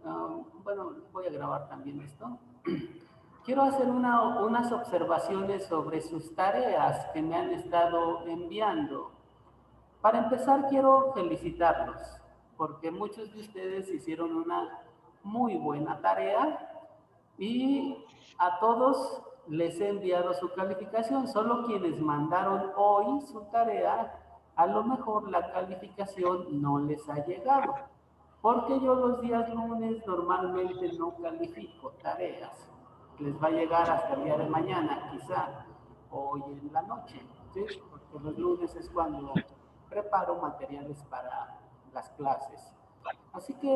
Bueno, voy a grabar también esto. Quiero hacer unas observaciones sobre sus tareas que me han estado enviando. Para empezar, quiero felicitarlos, porque muchos de ustedes hicieron una muy buena tarea y a todos les he enviado su calificación. Solo quienes mandaron hoy su tarea, a lo mejor la calificación no les ha llegado, porque yo los días lunes normalmente no califico tareas. Les va a llegar hasta el día de mañana, quizá hoy en la noche, ¿sí? Porque los lunes es cuando preparo materiales para las clases. Así que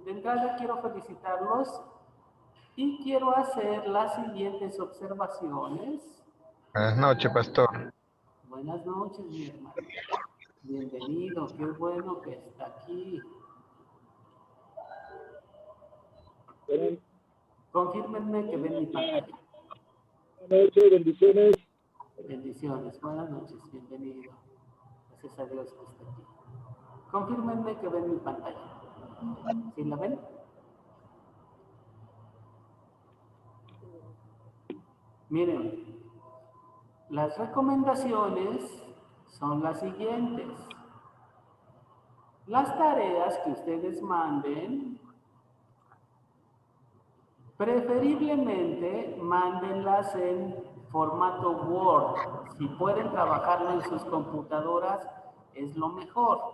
de entrada quiero felicitarlos y quiero hacer las siguientes observaciones. Buenas noches, pastor. Buenas noches, mi hermano. Bienvenido, qué bueno que está aquí. Confírmenme que ven mi pantalla. Buenas noches, bendiciones. Bendiciones, buenas noches, bienvenido. Gracias a Dios que está aquí. Confírmenme que ven mi pantalla. ¿Sí la ven? Miren, las recomendaciones son las siguientes. Las tareas que ustedes manden, preferiblemente mándenlas en formato Word. Si pueden trabajarlo en sus computadoras, es lo mejor.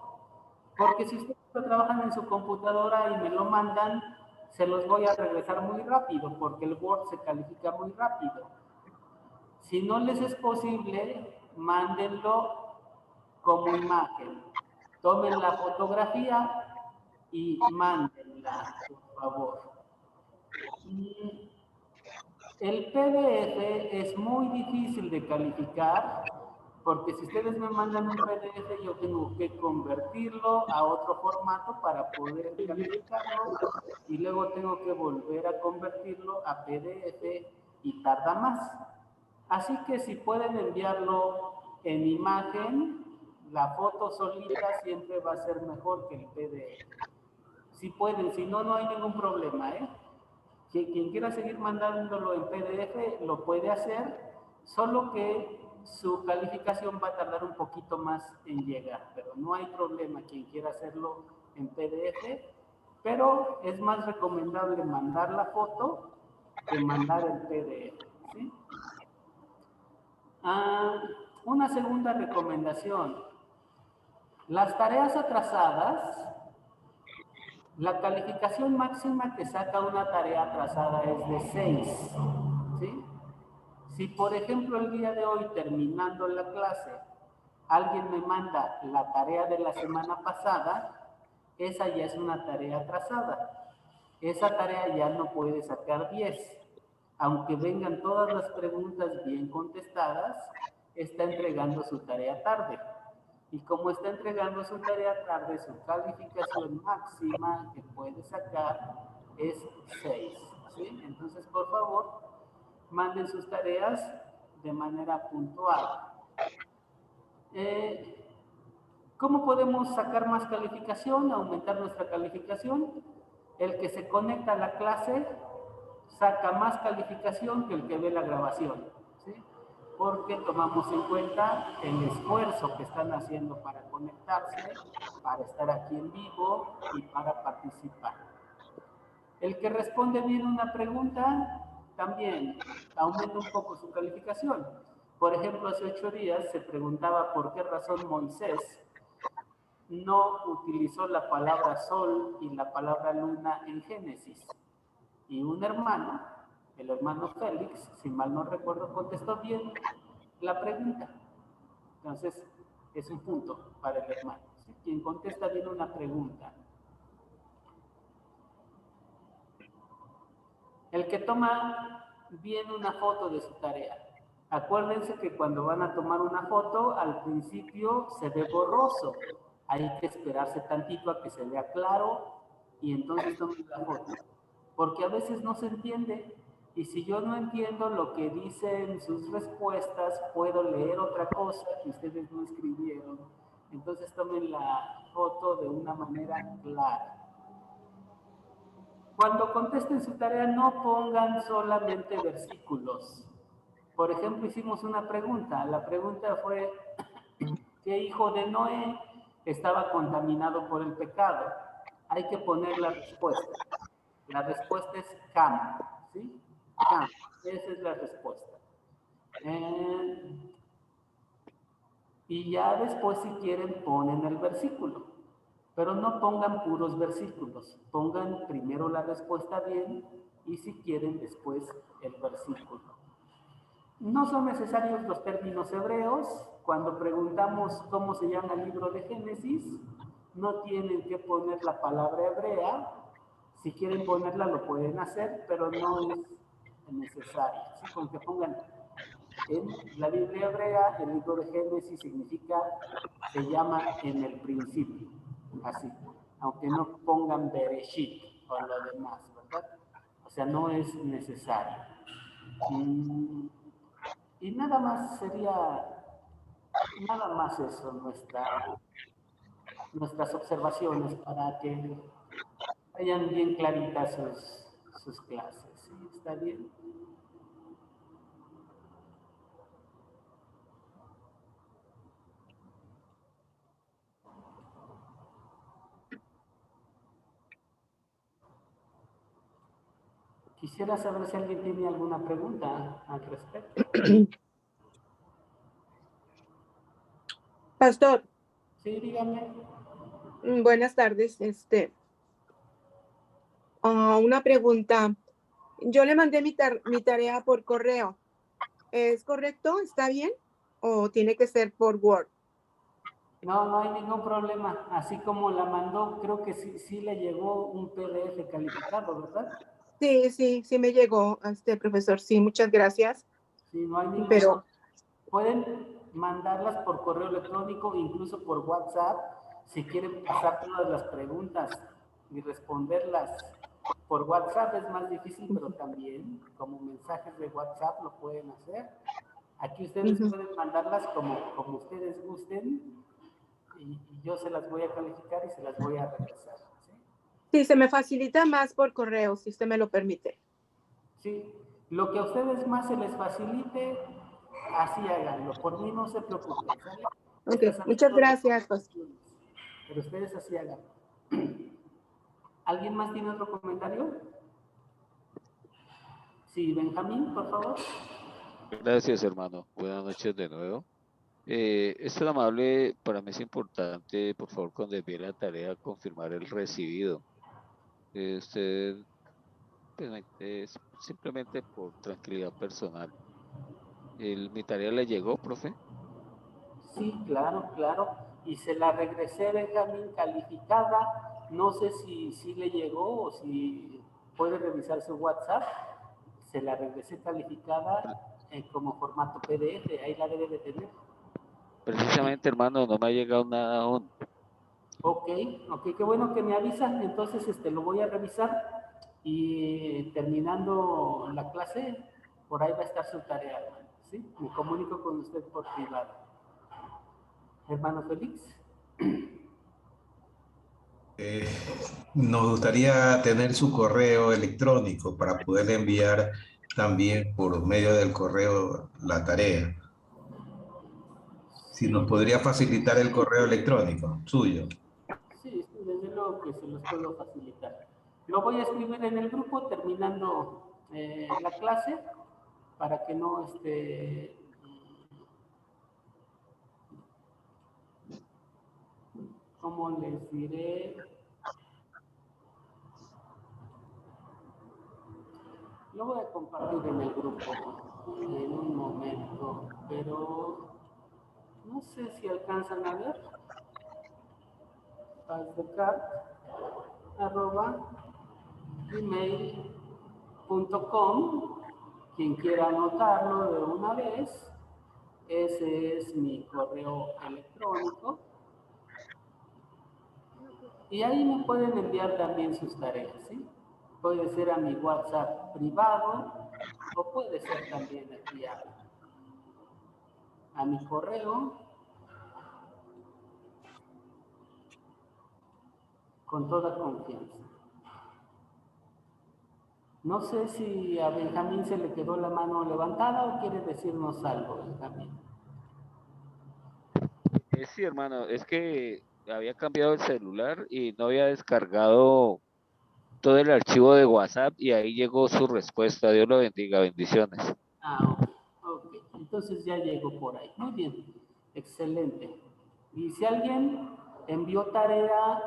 Porque si ustedes lo trabajan en su computadora y me lo mandan, se los voy a regresar muy rápido, porque el Word se califica muy rápido. Si no les es posible, mándenlo como imagen. Tomen la fotografía y mándenla, por favor. El PDF es muy difícil de calificar porque si ustedes me mandan un PDF yo tengo que convertirlo a otro formato para poder calificarlo y luego tengo que volver a convertirlo a PDF y tarda más. Así que si pueden enviarlo en imagen, la foto solita siempre va a ser mejor que el PDF. Si pueden, si no, no hay ningún problema, ¿eh? Quien quiera seguir mandándolo en PDF lo puede hacer, solo que su calificación va a tardar un poquito más en llegar, pero no hay problema quien quiera hacerlo en PDF, pero es más recomendable mandar la foto que mandar el PDF, ¿sí? Una segunda recomendación, las tareas atrasadas, la calificación máxima que saca una tarea atrasada es de 6, ¿sí? Si por ejemplo el día de hoy terminando la clase alguien me manda la tarea de la semana pasada, esa ya es una tarea atrasada. Esa tarea ya no puede sacar 10. Aunque vengan todas las preguntas bien contestadas, está entregando su tarea tarde. Y como está entregando su tarea tarde, su calificación máxima que puede sacar es 6. ¿Sí? Entonces, por favor, manden sus tareas de manera puntual. ¿Cómo podemos sacar más calificación, aumentar nuestra calificación? El que se conecta a la clase saca más calificación que el que ve la grabación, ¿sí? Porque tomamos en cuenta el esfuerzo que están haciendo para conectarse, para estar aquí en vivo y para participar. El que responde bien una pregunta también aumenta un poco su calificación. Por ejemplo, hace 8 días se preguntaba por qué razón Moisés no utilizó la palabra sol y la palabra luna en Génesis. Y un hermano, el hermano Félix, si mal no recuerdo, contestó bien la pregunta. Entonces, es un punto para el hermano. ¿Sí? Quien contesta bien una pregunta. El que toma bien una foto de su tarea. Acuérdense que cuando van a tomar una foto, al principio se ve borroso. Hay que esperarse tantito a que se vea claro y entonces tomen la foto. Porque a veces no se entiende y si yo no entiendo lo que dicen sus respuestas, puedo leer otra cosa que ustedes no escribieron. Entonces tomen la foto de una manera clara. Cuando contesten su tarea, no pongan solamente versículos. Por ejemplo, hicimos una pregunta. La pregunta fue, ¿qué hijo de Noé estaba contaminado por el pecado? Hay que poner la respuesta. La respuesta es Cam, ¿sí? Cam, esa es la respuesta. Y ya después, si quieren, ponen el versículo. Pero no pongan puros versículos. Pongan primero la respuesta bien y si quieren, después el versículo. No son necesarios los términos hebreos. Cuando preguntamos cómo se llama el libro de Génesis, no tienen que poner la palabra hebrea. Si quieren ponerla, lo pueden hacer, pero no es necesario. ¿Sí? Con que pongan en la Biblia hebrea, el libro de Génesis significa, se llama en el principio, así, aunque no pongan Bereshit o lo demás, ¿verdad? O sea, no es necesario. Y nada más sería, nada más eso, nuestras observaciones para que vayan bien claritas sus clases. ¿Sí? ¿Está bien? Quisiera saber si alguien tiene alguna pregunta al respecto. Pastor, Sí, dígame. buenas tardes. Una pregunta. Yo le mandé mi tarea por correo. ¿Es correcto? ¿Está bien? ¿O tiene que ser por Word? No, no hay ningún problema. Así como la mandó, creo que sí le llegó un PDF calificado, ¿verdad? Sí me llegó, profesor. Sí, muchas gracias. Sí, no hay ningún Pero problema. Pueden mandarlas por correo electrónico, incluso por WhatsApp, si quieren pasar todas las preguntas y responderlas por WhatsApp. Es más difícil, pero también como mensajes de WhatsApp lo pueden hacer. Aquí ustedes pueden mandarlas como ustedes gusten y yo se las voy a calificar y se las voy a regresar. ¿Sí? sí, se me facilita más por correo, si usted me lo permite. Sí, lo que a ustedes más se les facilite, así háganlo. Por mí no se preocupen, ¿sale? Ok, Estas han muchas sido gracias, pastor. recomendaciones, pero ustedes así háganlo. ¿Alguien más tiene otro comentario? Sí, Benjamín, por favor. Gracias, hermano. Buenas noches de nuevo. Es tan amable, para mí es importante, por favor, cuando envíe la tarea, confirmar el recibido. Usted, pues, es simplemente por tranquilidad personal. ¿Mi tarea le llegó, profe? Sí, claro, claro. Y se la regresé, Benjamín, calificada. No sé si le llegó o si puede revisar su WhatsApp. Se la regresé Pre- calificada como formato PDF. Ahí la debe de tener. Precisamente, hermano, no me ha llegado nada aún. Ok, qué bueno que me avisan. Entonces, lo voy a revisar y terminando la clase, por ahí va a estar su tarea, hermano. ¿Sí? Me comunico con usted por privado. Hermano Félix. Eh, Nos gustaría tener su correo electrónico para poder enviar también por medio del correo la tarea. Si nos Sí, podría facilitar el correo electrónico suyo. sí, desde luego que se los puedo facilitar. Lo voy a escribir en el grupo terminando la clase para que no ¿cómo les diré? Lo voy a compartir en el grupo en un momento, pero no sé si alcanzan a ver. pazdecat@gmail.com. Quien quiera anotarlo de una vez, ese es mi correo electrónico. Y ahí me pueden enviar también sus tareas, ¿sí? Puede ser a mi WhatsApp privado o puede ser también aquí a mi correo con toda confianza. No sé si a Benjamín se le quedó la mano levantada o quiere decirnos algo, Benjamín. Sí, hermano, es que había cambiado el celular y no había descargado todo el archivo de WhatsApp y ahí llegó su respuesta. Dios lo bendiga, bendiciones. Ah, ok. Entonces ya llegó por ahí. Muy bien, excelente. Y si alguien envió tarea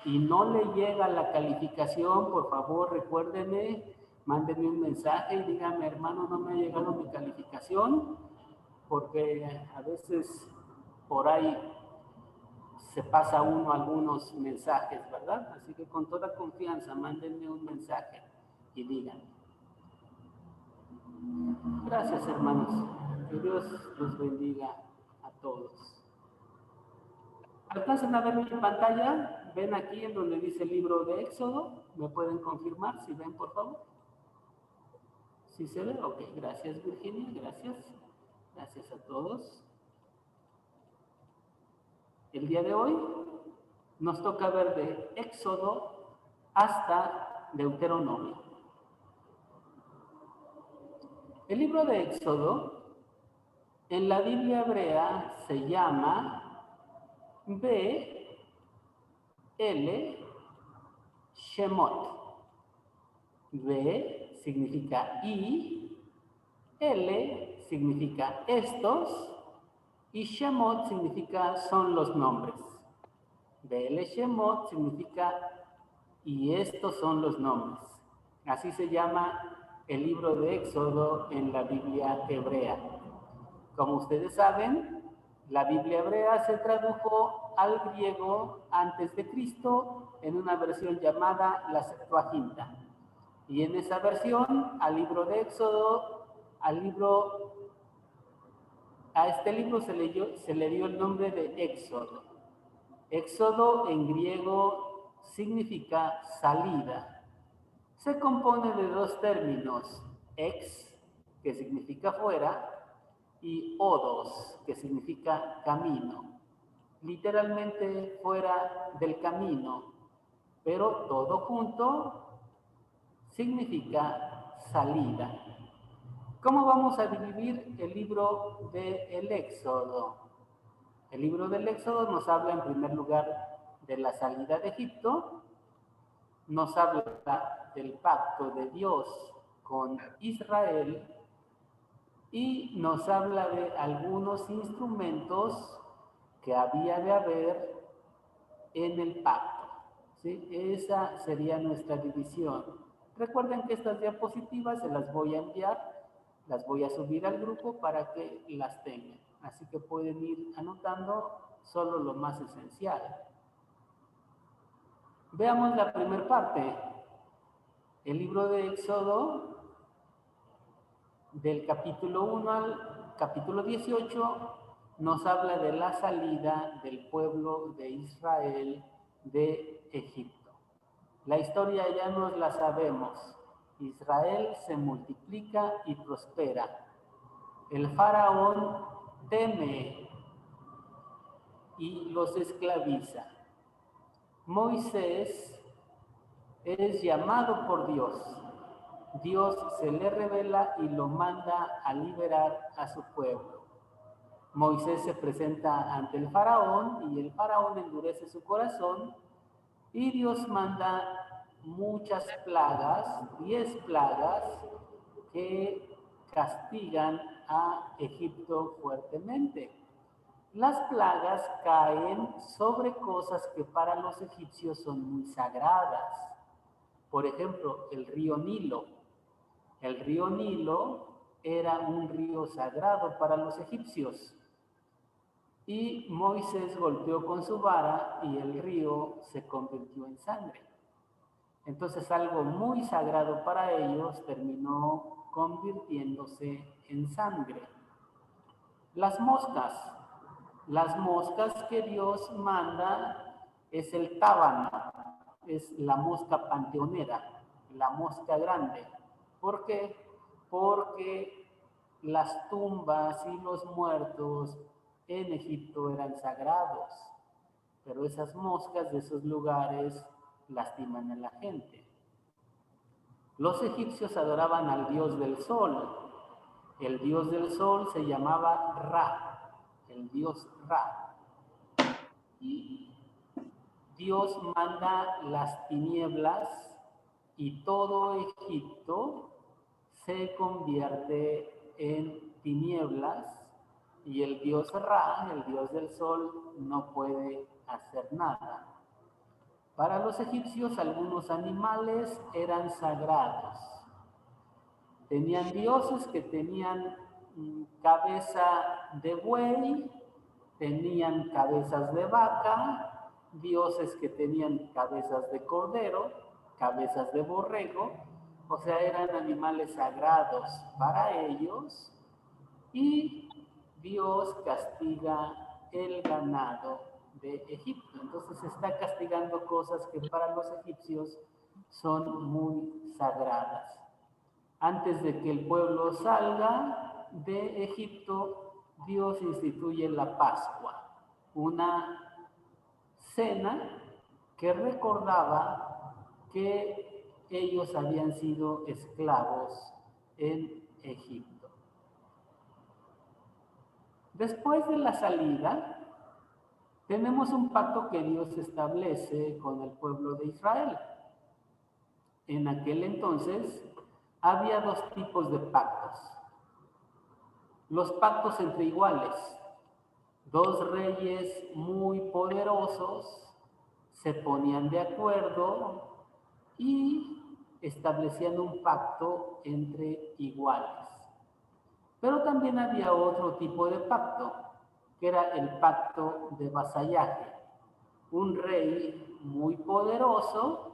y no le llega la calificación, por favor recuérdeme, mándenme un mensaje y díganme, hermano, no me ha llegado mi calificación, porque a veces por ahí se pasa uno algunos mensajes, ¿verdad? Así que con toda confianza, mándenme un mensaje y díganme. Gracias, hermanos. Que Dios los bendiga a todos. ¿Alcanzan a ver mi pantalla? ¿Ven aquí en donde dice libro de Éxodo? ¿Me pueden confirmar si ven, por favor? ¿Sí se ve? Ok, gracias, Virginia, gracias. Gracias a todos. El día de hoy nos toca ver de Éxodo hasta Deuteronomio. El libro de Éxodo en la Biblia hebrea se llama Shemot. Be significa y, L significa estos y Shemot significa son los nombres. Be Shemot significa y estos son los nombres. Así se llama el libro de Éxodo en la Biblia hebrea. Como ustedes saben, la Biblia hebrea se tradujo al griego antes de Cristo en una versión llamada la Septuaginta. Y en esa versión, al libro de Éxodo, a este libro se le dio el nombre de Éxodo. Éxodo en griego significa salida. Se compone de dos términos, ex, que significa fuera, y odos, que significa camino. Literalmente fuera del camino, pero todo junto significa salida. ¿Cómo vamos a dividir el libro del Éxodo? El libro del Éxodo nos habla en primer lugar de la salida de Egipto, nos habla del pacto de Dios con Israel y nos habla de algunos instrumentos que había de haber en el pacto. ¿Sí? Esa sería nuestra división. Recuerden que estas diapositivas se las voy a enviar, las voy a subir al grupo para que las tengan. Así que pueden ir anotando solo lo más esencial. Veamos la primera parte. El libro de Éxodo, del capítulo 1 al capítulo 18, nos habla de la salida del pueblo de Israel de Egipto. La historia ya nos la sabemos. Israel se multiplica y prospera. El faraón teme y los esclaviza. Moisés es llamado por Dios. Dios se le revela y lo manda a liberar a su pueblo. Moisés se presenta ante el faraón y el faraón endurece su corazón y Dios manda muchas plagas, 10 plagas que castigan a Egipto fuertemente. Las plagas caen sobre cosas que para los egipcios son muy sagradas. Por ejemplo, el río Nilo. El río Nilo era un río sagrado para los egipcios. Y Moisés golpeó con su vara y el río se convirtió en sangre. Entonces algo muy sagrado para ellos terminó convirtiéndose en sangre. Las moscas que Dios manda es el tábano, es la mosca panteonera, la mosca grande. ¿Por qué? Porque las tumbas y los muertos en Egipto eran sagrados, pero esas moscas de esos lugares lastiman a la gente. Los egipcios adoraban al dios del sol. El dios del sol se llamaba Ra, el dios Ra. Y Dios manda las tinieblas y todo Egipto se convierte en tinieblas y el dios Ra, el dios del sol, no puede hacer nada. Para los egipcios algunos animales eran sagrados. Tenían dioses que tenían cabeza de buey, tenían cabezas de vaca, dioses que tenían cabezas de cordero, cabezas de borrego, o sea, eran animales sagrados para ellos, y Dios castiga el ganado de Egipto. Entonces está castigando cosas que para los egipcios son muy sagradas. Antes de que el pueblo salga de Egipto, Dios instituye la Pascua, una cena que recordaba que ellos habían sido esclavos en Egipto. Después de la salida, tenemos un pacto que Dios establece con el pueblo de Israel. En aquel entonces había dos tipos de pactos. Los pactos entre iguales. Dos reyes muy poderosos se ponían de acuerdo y establecían un pacto entre iguales. Pero también había otro tipo de pacto, que era el pacto de vasallaje. Un rey muy poderoso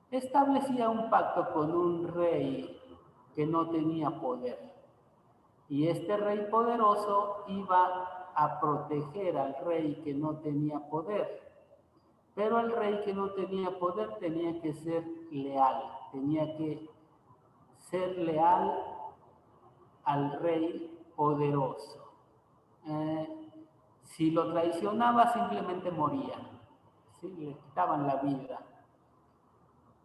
establecía un pacto con un rey que no tenía poder. Y este rey poderoso iba a proteger al rey que no tenía poder. Pero el rey que no tenía poder tenía que ser leal, tenía que ser leal al rey poderoso. Si lo traicionaba, simplemente moría, ¿sí? Le quitaban la vida.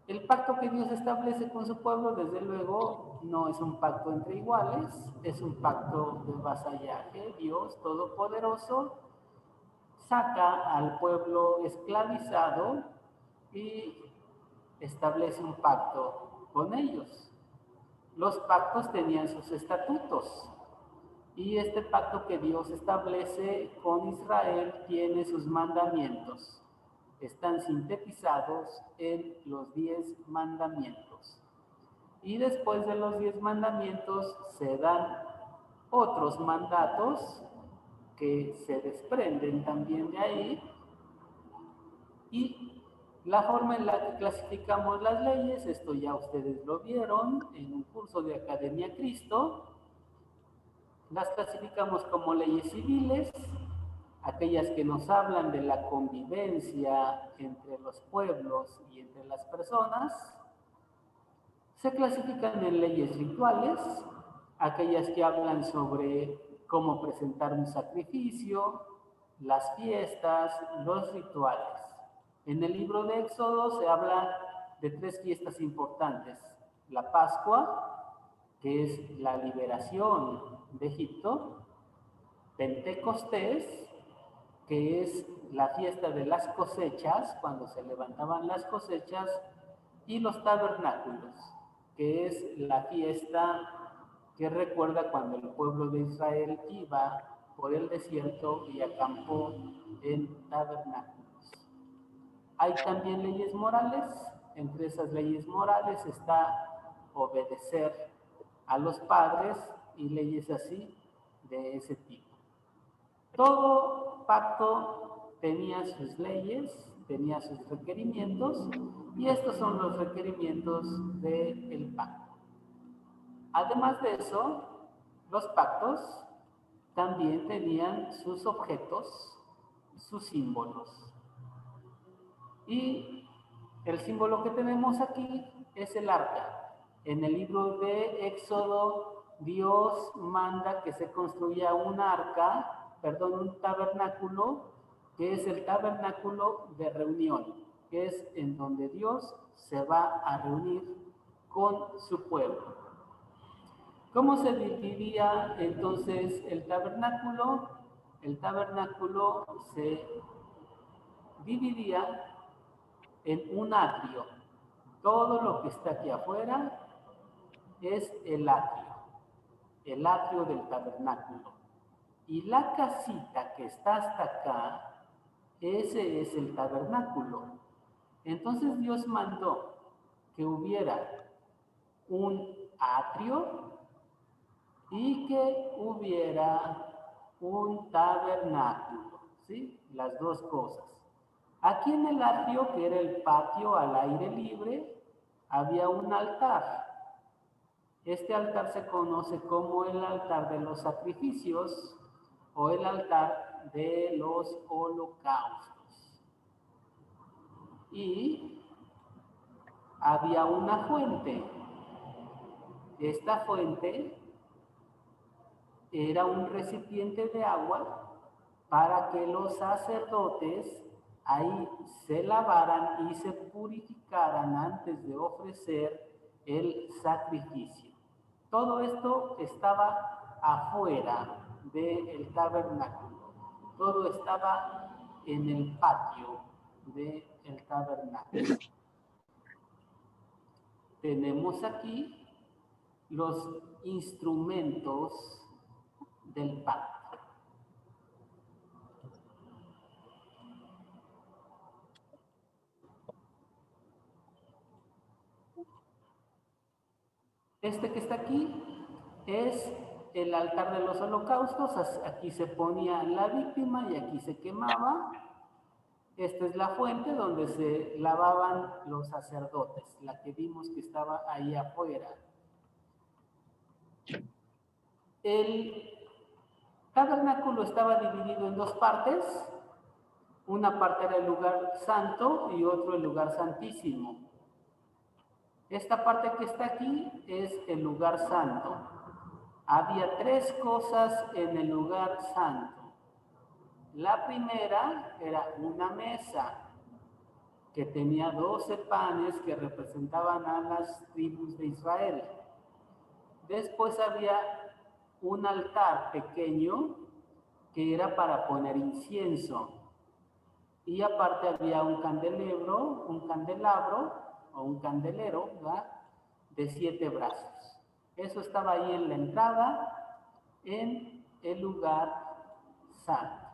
El pacto que Dios establece con su pueblo, desde luego, no es un pacto entre iguales, es un pacto de vasallaje. Dios Todopoderoso saca al pueblo esclavizado y establece un pacto con ellos. Los pactos tenían sus estatutos y este pacto que Dios establece con Israel tiene sus mandamientos. Están sintetizados en los 10 mandamientos. Y después de los 10 mandamientos se dan otros mandatos que se desprenden también de ahí. Y la forma en la que clasificamos las leyes, esto ya ustedes lo vieron en un curso de Academia Cristo, las clasificamos como leyes civiles, aquellas que nos hablan de la convivencia entre los pueblos y entre las personas. Se clasifican en leyes rituales, aquellas que hablan sobre cómo presentar un sacrificio, las fiestas, los rituales. En el libro de Éxodo se habla de 3 fiestas importantes: la Pascua, que es la liberación de Egipto; Pentecostés, que es la fiesta de las cosechas, cuando se levantaban las cosechas; y los tabernáculos, que es la fiesta que recuerda cuando el pueblo de Israel iba por el desierto y acampó en tabernáculos. Hay también leyes morales. Entre esas leyes morales está obedecer a los padres y leyes así de ese tipo. Todo pacto tenía sus leyes, tenía sus requerimientos, y estos son los requerimientos del pacto. Además de eso, los pactos también tenían sus objetos, sus símbolos. Y el símbolo que tenemos aquí es el arca. En el libro de Éxodo, Dios manda que se construya un tabernáculo, que es el tabernáculo de reunión, que es en donde Dios se va a reunir con su pueblo. ¿Cómo se dividía entonces el tabernáculo? El tabernáculo se dividía en un atrio. Todo lo que está aquí afuera es el atrio del tabernáculo. Y la casita que está hasta acá, ese es el tabernáculo. Entonces Dios mandó que hubiera un atrio y que hubiera un tabernáculo, ¿sí? Las dos cosas. Aquí en el atrio, que era el patio al aire libre, había un altar. Este altar se conoce como el altar de los sacrificios o el altar de los holocaustos. Y había una fuente. Esta fuente era un recipiente de agua para que los sacerdotes ahí se lavaran y se purificaran antes de ofrecer el sacrificio. Todo esto estaba afuera del tabernáculo. Todo estaba en el patio del tabernáculo. Tenemos aquí los instrumentos del pacto. Este que está aquí es el altar de los holocaustos. Aquí se ponía la víctima y aquí se quemaba. Esta es la fuente donde se lavaban los sacerdotes, la que vimos que estaba ahí afuera. El tabernáculo estaba dividido en dos partes. Una parte era el lugar santo y otro el lugar santísimo. Esta parte que está aquí es el lugar santo. Había tres cosas en el lugar santo. La primera era una mesa que tenía 12 panes que representaban a las tribus de Israel. Después había un altar pequeño que era para poner incienso. Y aparte había un candelabro o un candelero, ¿verdad?, de 7 brazos. Eso estaba ahí en la entrada, en el lugar santo.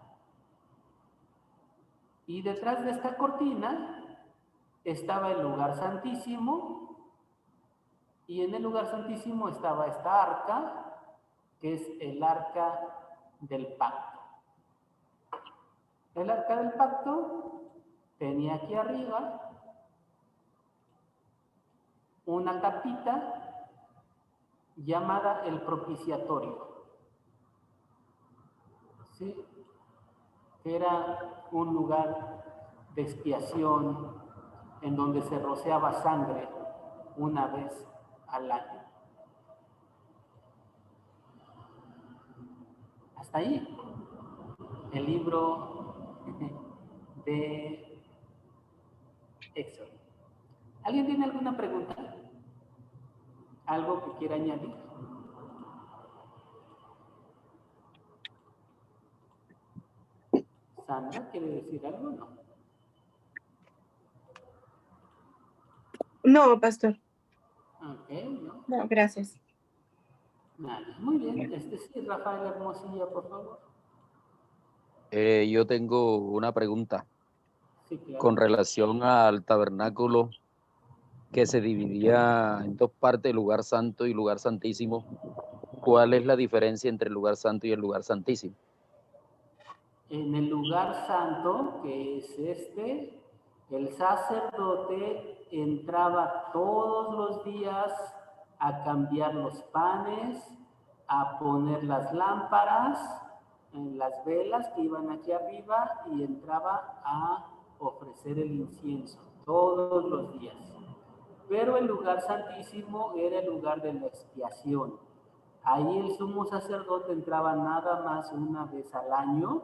Y detrás de esta cortina estaba el lugar santísimo, y en el lugar santísimo estaba esta arca, que es el arca del pacto. El arca del pacto tenía aquí arriba una tapita llamada el propiciatorio, ¿sí?, que era un lugar de expiación en donde se rociaba sangre una vez al año. Hasta ahí el libro de Éxodo. ¿Alguien tiene alguna pregunta? ¿Algo que quiera añadir? ¿Sandra quiere decir algo o no? No, pastor. Ok, no. No, gracias. Nada. Muy bien. Sí, Rafael Hermosilla, por favor. Yo tengo una pregunta Sí, claro. con relación al tabernáculo que se dividía en dos partes, lugar santo y lugar santísimo. ¿Cuál es la diferencia entre el lugar santo y el lugar santísimo? En el lugar santo, que es este, el sacerdote entraba todos los días a cambiar los panes, a poner las lámparas, las velas que iban aquí arriba, y entraba a ofrecer el incienso todos los días. Pero el lugar santísimo era el lugar de la expiación. Ahí el sumo sacerdote entraba nada más una vez al año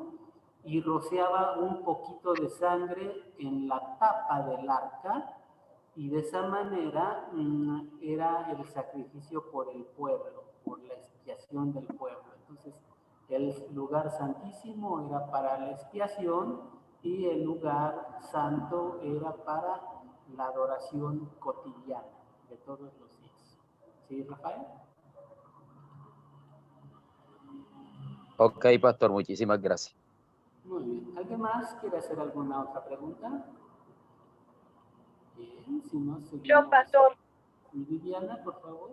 y rociaba un poquito de sangre en la tapa del arca Y de esa manera era el sacrificio por el pueblo, por la expiación del pueblo. Entonces, el lugar santísimo era para la expiación y el lugar santo era para la adoración cotidiana de todos los días. ¿Sí, Rafael? Ok, pastor, muchísimas gracias. Muy bien. ¿Alguien más quiere hacer alguna otra pregunta? Bien, si no, seguimos. Yo, pastor. ¿Y Viviana, por favor?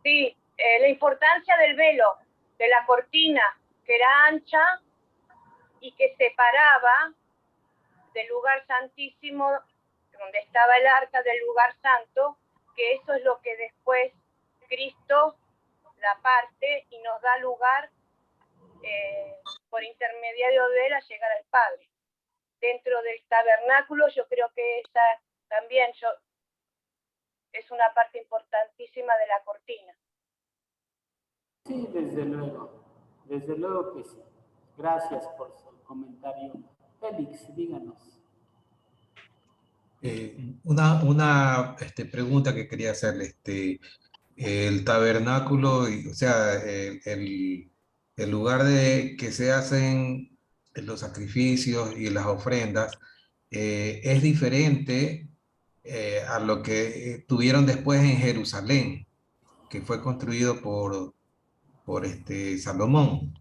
Sí, la importancia del velo, de la cortina, que era ancha y que separaba del lugar santísimo, donde estaba el arca del lugar santo, que eso es lo que después Cristo la parte y nos da lugar por intermediario de él a llegar al Padre. Dentro del tabernáculo yo creo que esa también es una parte importantísima de la cortina. Sí, desde luego que sí. Gracias por su comentario. Félix, díganos. Una pregunta que quería hacerle. El tabernáculo, o sea, el lugar de que se hacen los sacrificios y las ofrendas, es diferente a lo que tuvieron después en Jerusalén, que fue construido por Salomón.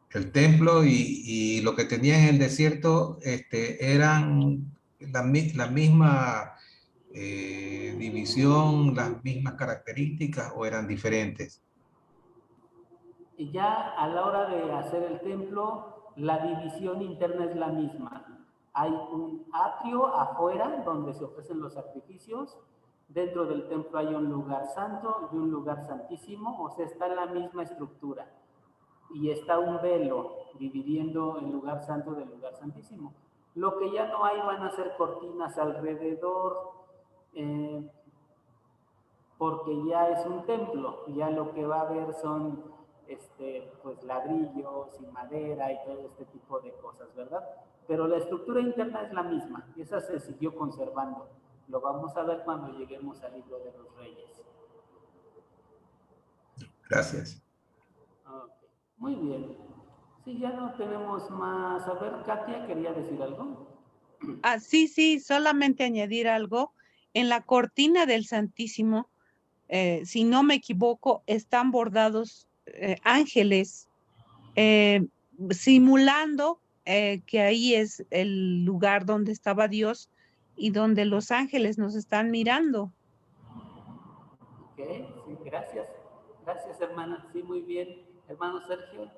El templo y lo que tenían en el desierto eran la misma división, las mismas características, o eran diferentes. Y ya a la hora de hacer el templo, la división interna es la misma. Hay un atrio afuera donde se ofrecen los sacrificios. Dentro del templo hay un lugar santo y un lugar santísimo, o sea, está en la misma estructura. Y está un velo dividiendo el lugar santo del lugar santísimo. Lo que ya no hay van a ser cortinas alrededor, porque ya es un templo, ya lo que va a haber son pues ladrillos y madera y todo este tipo de cosas, ¿verdad? Pero la estructura interna es la misma, y esa se siguió conservando. Lo vamos a ver cuando lleguemos al libro de los Reyes. Gracias. Okay. Muy bien. Sí, ya no tenemos más. A ver, Katia, ¿quería decir algo? Sí, solamente añadir algo. En la cortina del Santísimo, si no me equivoco, están bordados ángeles, simulando que ahí es el lugar donde estaba Dios y donde los ángeles nos están mirando. Ok, sí, gracias. Gracias, hermana. Sí, muy bien. Hermano Sergio.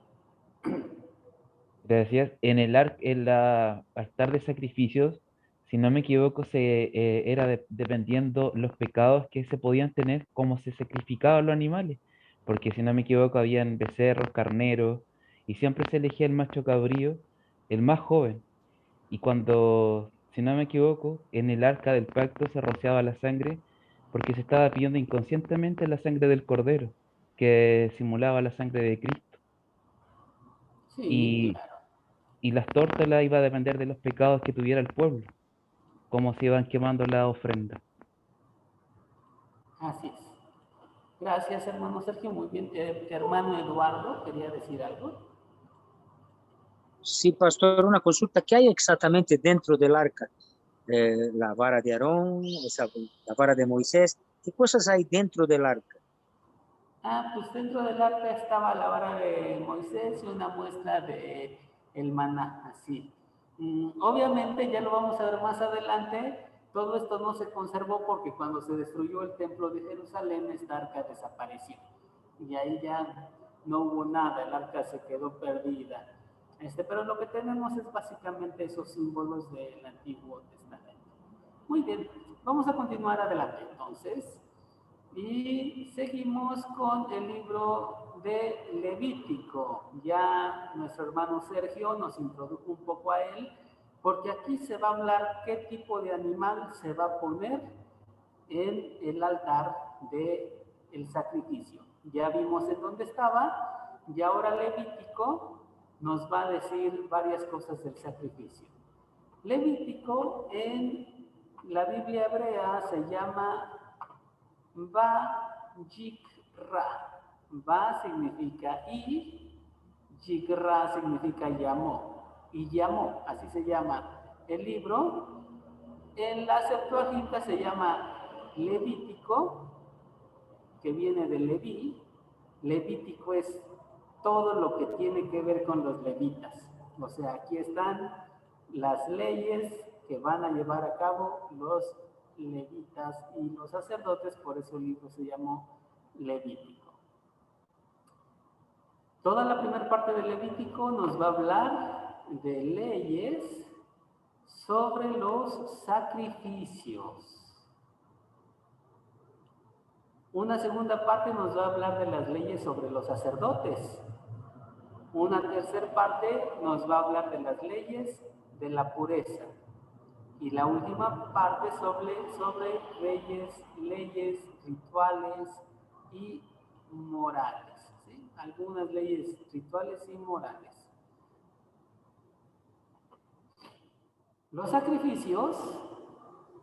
Gracias. En el altar de sacrificios, si no me equivoco, era dependiendo los pecados que se podían tener, cómo se sacrificaban los animales. Porque si no me equivoco, habían becerros, carneros, y siempre se elegía el macho cabrío, el más joven. Y cuando, si no me equivoco, en el arca del pacto se rociaba la sangre, porque se estaba pidiendo inconscientemente la sangre del cordero, que simulaba la sangre de Cristo. Sí, Y claro. y las tórtolas iba a depender de los pecados que tuviera el pueblo, cómo se iban quemando las ofrendas. Así es. Gracias, hermano Sergio. Muy bien. Hermano Eduardo, ¿quería decir algo? Sí, pastor, una consulta. ¿Qué hay exactamente dentro del arca? La vara de Aarón, o sea, la vara de Moisés. ¿Qué cosas hay dentro del arca? Pues dentro del arca estaba la vara de Moisés y una muestra de el maná, así. Obviamente, ya lo vamos a ver más adelante, todo esto no se conservó porque cuando se destruyó el templo de Jerusalén, esta arca desapareció. Y ahí ya no hubo nada, el arca se quedó perdida. Pero lo que tenemos es básicamente esos símbolos del Antiguo Testamento. Muy bien, vamos a continuar adelante entonces. Y seguimos con el libro de Levítico. Ya nuestro hermano Sergio nos introdujo un poco a él, porque aquí se va a hablar qué tipo de animal se va a poner en el altar del sacrificio. Ya vimos en dónde estaba, y ahora Levítico nos va a decir varias cosas del sacrificio. Levítico en la Biblia hebrea se llama Vayikra. Va significa y, Yikra significa llamó, y llamó, así se llama el libro. En la Septuaginta se llama Levítico, que viene de Leví. Levítico es todo lo que tiene que ver con los levitas. O sea, aquí están las leyes que van a llevar a cabo los levitas y los sacerdotes, por eso el libro se llamó Levítico. Toda la primera parte del Levítico nos va a hablar de leyes sobre los sacrificios. Una segunda parte nos va a hablar de las leyes sobre los sacerdotes. Una tercera parte nos va a hablar de las leyes de la pureza. Y la última parte sobre leyes rituales y morales. ¿Sí? Algunas leyes rituales y morales. Los sacrificios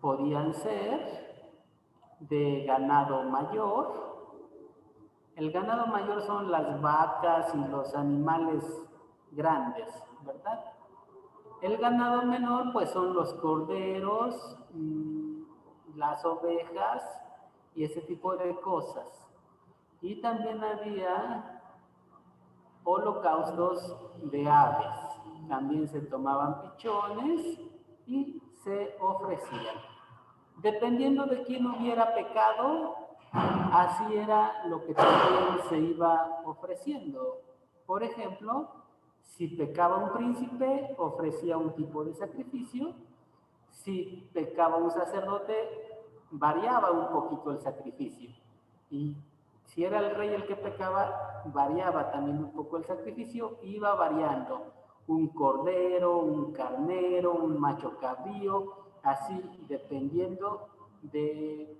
podían ser de ganado mayor. El ganado mayor son las vacas y los animales grandes, ¿verdad? El ganado menor, pues son los corderos, las ovejas y ese tipo de cosas. Y también había holocaustos de aves. También se tomaban pichones y se ofrecían. Dependiendo de quién hubiera pecado, así era lo que también se iba ofreciendo. Por ejemplo, si pecaba un príncipe, ofrecía un tipo de sacrificio. Si pecaba un sacerdote, variaba un poquito el sacrificio. Y si era el rey el que pecaba, variaba también un poco el sacrificio, iba variando. Un cordero, un carnero, un macho cabrío, así dependiendo de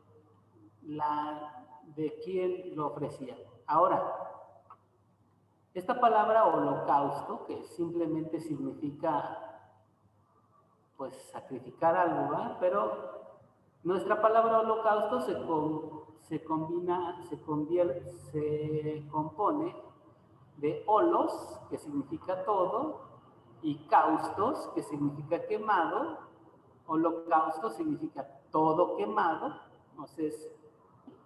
quién lo ofrecía. Ahora, esta palabra holocausto, que simplemente significa pues sacrificar algo, ¿verdad? Pero nuestra palabra holocausto se compone de holos, que significa todo, y caustos, que significa quemado. Holocausto significa todo quemado, entonces es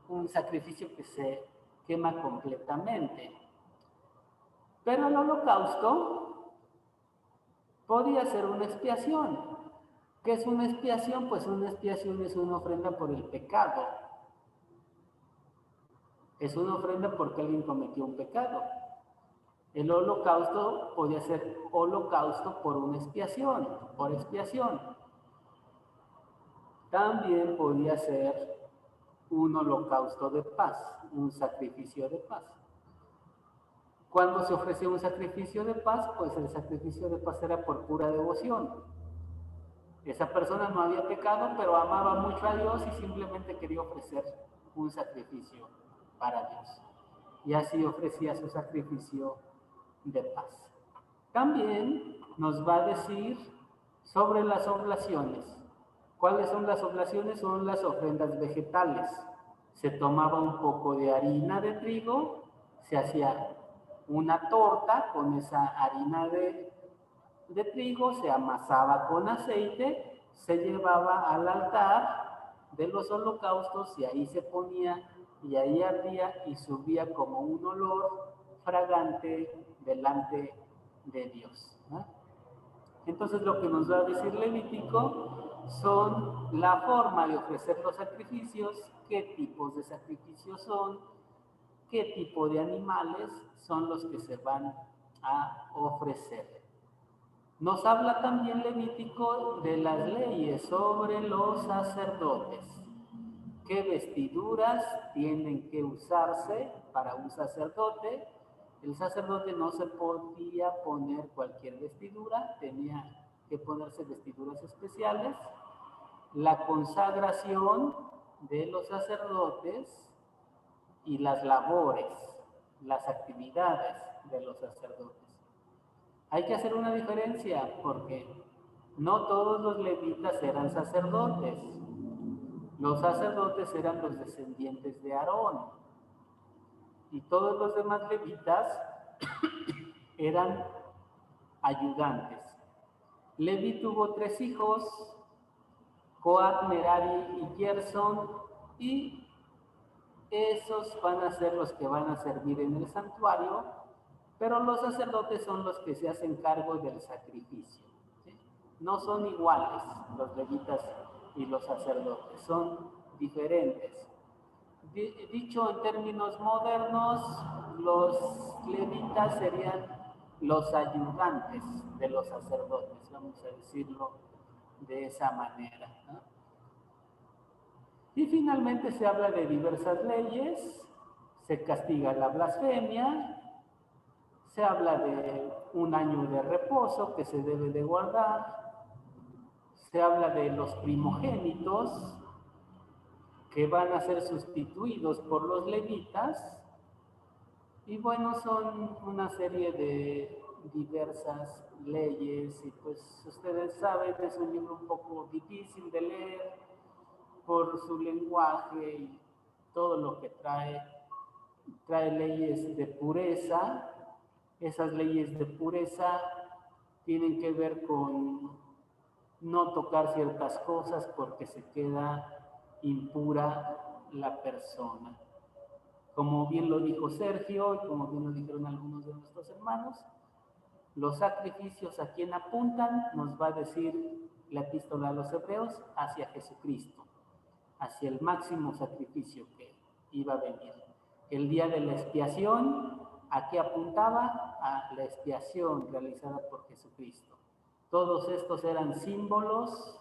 un sacrificio que se quema completamente. Pero el holocausto podía ser una expiación. ¿Qué es una expiación? Pues una expiación es una ofrenda por el pecado. Es una ofrenda porque alguien cometió un pecado. El holocausto podía ser holocausto por una expiación, por expiación. También podía ser un holocausto de paz, un sacrificio de paz. Cuando se ofrecía un sacrificio de paz, pues el sacrificio de paz era por pura devoción. Esa persona no había pecado, pero amaba mucho a Dios y simplemente quería ofrecer un sacrificio para Dios. Y así ofrecía su sacrificio de paz. También nos va a decir sobre las oblaciones. ¿Cuáles son las oblaciones? Son las ofrendas vegetales. Se tomaba un poco de harina de trigo, se hacía una torta con esa harina de trigo, se amasaba con aceite, se llevaba al altar de los holocaustos y ahí se ponía y ahí ardía y subía como un olor fragante delante de Dios, ¿no? Entonces lo que nos va a decir Levítico son la forma de ofrecer los sacrificios, qué tipos de sacrificios son, qué tipo de animales son los que se van a ofrecer. Nos habla también Levítico de las leyes sobre los sacerdotes. ¿Qué vestiduras tienen que usarse para un sacerdote? El sacerdote no se podía poner cualquier vestidura, tenía que ponerse vestiduras especiales. La consagración de los sacerdotes y las labores, las actividades de los sacerdotes. Hay que hacer una diferencia porque no todos los levitas eran sacerdotes. Los sacerdotes eran los descendientes de Aarón y todos los demás levitas eran ayudantes. Leví tuvo 3 hijos, Coat, Merari y Gerson, y esos van a ser los que van a servir en el santuario, pero los sacerdotes son los que se hacen cargo del sacrificio, ¿sí? No son iguales los levitas y los sacerdotes, son diferentes. Dicho en términos modernos, los levitas serían los ayudantes de los sacerdotes, vamos a decirlo de esa manera, ¿no? Y finalmente se habla de diversas leyes, se castiga la blasfemia, se habla de un año de reposo que se debe de guardar, se habla de los primogénitos que van a ser sustituidos por los levitas, y bueno, son una serie de diversas leyes, y pues ustedes saben, es un libro un poco difícil de leer por su lenguaje y todo lo que trae leyes de pureza. Esas leyes de pureza tienen que ver con no tocar ciertas cosas porque se queda impura la persona. Como bien lo dijo Sergio y como bien lo dijeron algunos de nuestros hermanos, los sacrificios a quien apuntan, nos va a decir la epístola a los Hebreos, hacia Jesucristo, hacia el máximo sacrificio que iba a venir. El día de la expiación, ¿a qué apuntaba? A la expiación realizada por Jesucristo. Todos estos eran símbolos,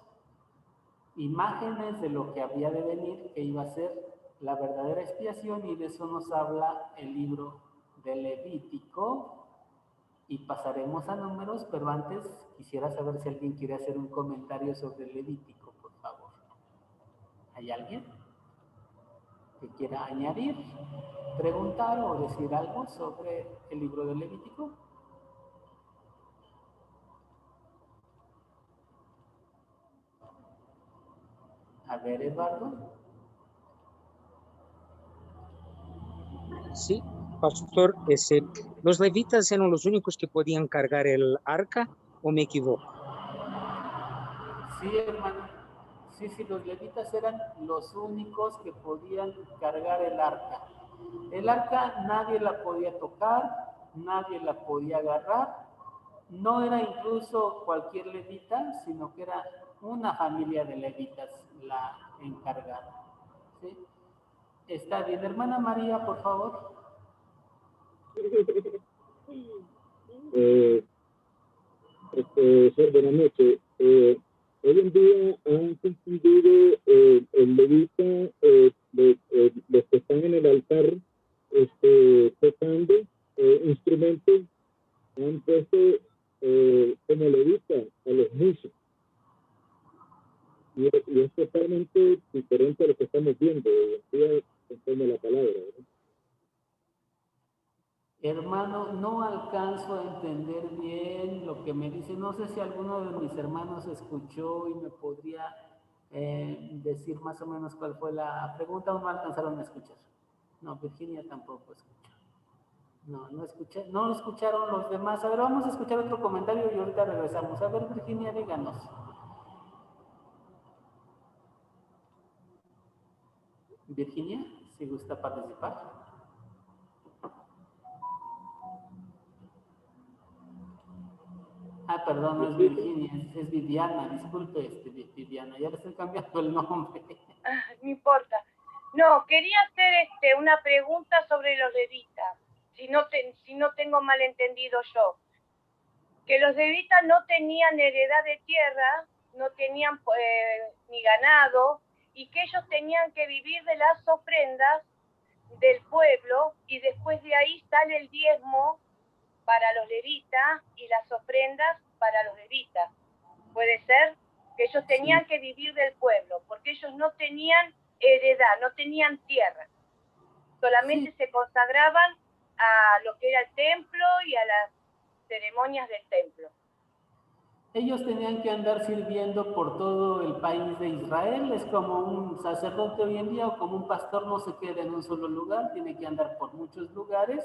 imágenes de lo que había de venir, que iba a ser la verdadera expiación, y de eso nos habla el libro de Levítico. Y pasaremos a Números, pero antes quisiera saber si alguien quiere hacer un comentario sobre Levítico, por favor. ¿Hay alguien que quiera añadir, preguntar o decir algo sobre el libro de Levítico? A ver, Eduardo. Sí, pastor, ¿los levitas eran los únicos que podían cargar el arca o me equivoco? Sí, hermano. Sí, los levitas eran los únicos que podían cargar el arca. El arca nadie la podía tocar, nadie la podía agarrar. No era incluso cualquier levita, sino que era una familia de levitas la encargada, ¿sí? Está bien, hermana María, por favor. Buenas noches. Hoy en día han confundido el levita, los que están en el altar tocando instrumentos, han puesto como levita a los músicos. Y es totalmente diferente a lo que estamos viendo hoy en día conforme a la palabra, ¿verdad? Hermano, no alcanzo a entender bien lo que me dice. No sé si alguno de mis hermanos escuchó y me podría decir más o menos cuál fue la pregunta, o no alcanzaron a escuchar. No, Virginia tampoco escuchó. No escuché, no lo escucharon los demás. A ver, vamos a escuchar otro comentario y ahorita regresamos. A ver, Virginia, díganos. Virginia, si gusta participar. Ah, perdón, no es Virginia, es Viviana. Disculpe, Viviana, ya le estoy cambiando el nombre. No importa. No, quería hacer una pregunta sobre los levitas, si no tengo malentendido yo. Que los levitas no tenían heredad de tierra, no tenían ni ganado, y que ellos tenían que vivir de las ofrendas del pueblo, y después de ahí sale el diezmo para los levitas y las ofrendas para los levitas. ¿Puede ser? Que ellos tenían que vivir del pueblo, porque ellos no tenían heredad, no tenían tierra. Solamente se consagraban a lo que era el templo y a las ceremonias del templo. Ellos tenían que andar sirviendo por todo el país de Israel. Es como un sacerdote hoy en día o como un pastor, no se queda en un solo lugar, tiene que andar por muchos lugares.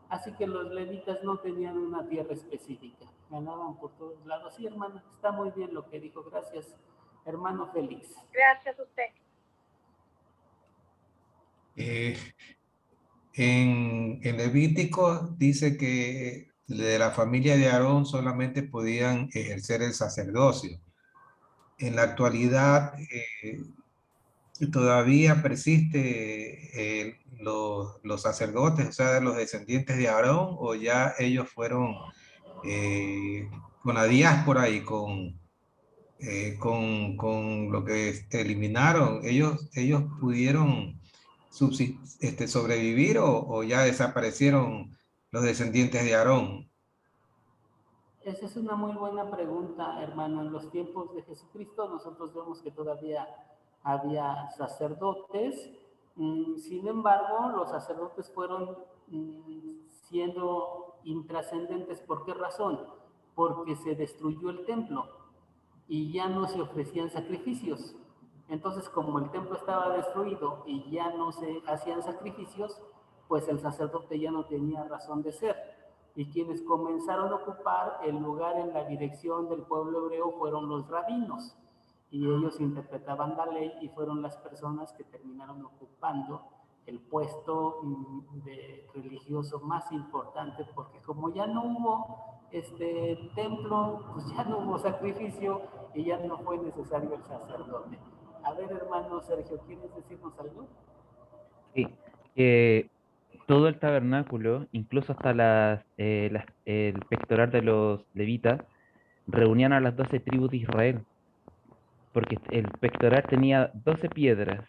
Así que los levitas no tenían una tierra específica, ganaban por todos lados. Sí, hermano, está muy bien lo que dijo. Gracias, hermano Félix. Gracias a usted. En Levítico dice que de la familia de Aarón solamente podían ejercer el sacerdocio. En la actualidad todavía persiste los sacerdotes, o sea, los descendientes de Aarón, o ya ellos fueron con la diáspora y con lo que eliminaron, ellos pudieron sobrevivir o ya desaparecieron los descendientes de Aarón. Esa es una muy buena pregunta, hermano. En los tiempos de Jesucristo nosotros vemos que todavía había sacerdotes. Sin embargo, los sacerdotes fueron siendo intrascendentes. ¿Por qué razón? Porque se destruyó el templo y ya no se ofrecían sacrificios. Entonces, como el templo estaba destruido y ya no se hacían sacrificios, pues el sacerdote ya no tenía razón de ser. Y quienes comenzaron a ocupar el lugar en la dirección del pueblo hebreo fueron los rabinos. Y ellos interpretaban la ley y fueron las personas que terminaron ocupando el puesto de religioso más importante, porque como ya no hubo templo, pues ya no hubo sacrificio y ya no fue necesario el sacerdote. A ver, hermano Sergio, ¿quieres decirnos algo? Sí, todo el tabernáculo, incluso hasta el pectoral de los levitas, reunían a las 12 tribus de Israel, porque el pectoral tenía 12 piedras.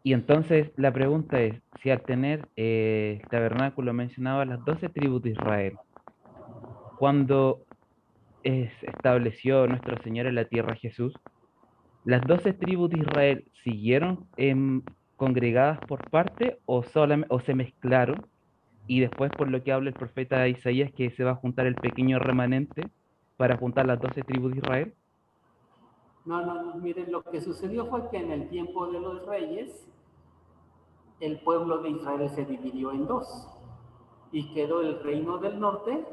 Y entonces la pregunta es, si al tener el tabernáculo mencionaba las 12 tribus de Israel, cuando estableció nuestro Señor en la tierra Jesús, ¿las 12 tribus de Israel siguieron congregadas por parte o se mezclaron? Y después, por lo que habla el profeta Isaías, que se va a juntar el pequeño remanente para juntar las 12 tribus de Israel. No, miren, lo que sucedió fue que en el tiempo de los reyes, el pueblo de Israel se dividió en dos y quedó el reino del norte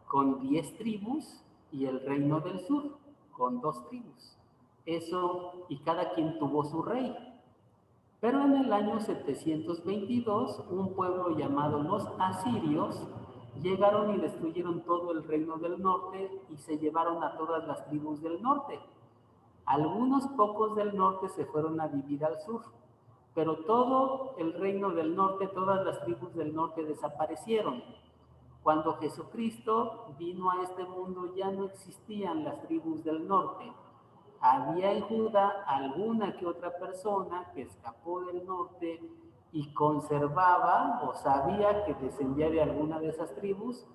con 10 tribus y el reino del sur con 2 tribus. Eso, y cada quien tuvo su rey. Pero en el año 722, un pueblo llamado los asirios llegaron y destruyeron todo el reino del norte y se llevaron a todas las tribus del norte. Algunos pocos del norte se fueron a vivir al sur, pero todo el reino del norte, todas las tribus del norte desaparecieron. Cuando Jesucristo vino a este mundo ya no existían las tribus del norte. Había en Judá alguna que otra persona que escapó del norte y conservaba o sabía que descendía de alguna de esas tribus,